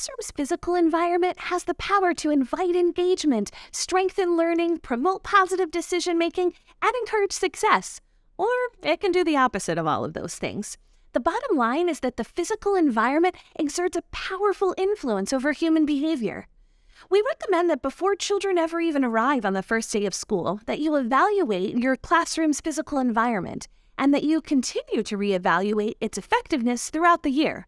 classroom's physical environment has the power to invite engagement, strengthen learning, promote positive decision-making, and encourage success. Or it can do the opposite of all of those things. The bottom line is that the physical environment exerts a powerful influence over human behavior. We recommend that before children ever even arrive on the first day of school, that you evaluate your classroom's physical environment, and that you continue to reevaluate its effectiveness throughout the year.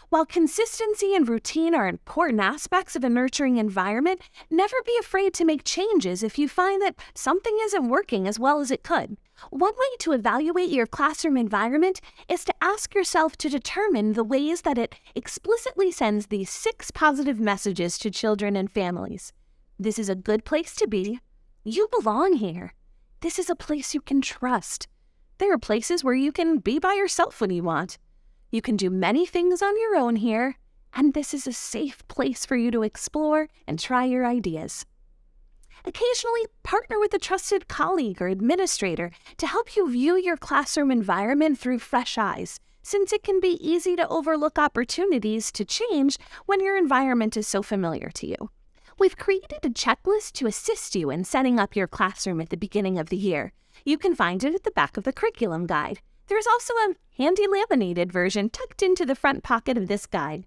While consistency and routine are important aspects of a nurturing environment, never be afraid to make changes if you find that something isn't working as well as it could. One way to evaluate your classroom environment is to ask yourself to determine the ways that it explicitly sends these 6 positive messages to children and families. This is a good place to be. You belong here. This is a place you can trust. There are places where you can be by yourself when you want. You can do many things on your own here, and this is a safe place for you to explore and try your ideas. Occasionally, partner with a trusted colleague or administrator to help you view your classroom environment through fresh eyes, since it can be easy to overlook opportunities to change when your environment is so familiar to you. We've created a checklist to assist you in setting up your classroom at the beginning of the year. You can find it at the back of the curriculum guide. There's also a handy laminated version tucked into the front pocket of this guide.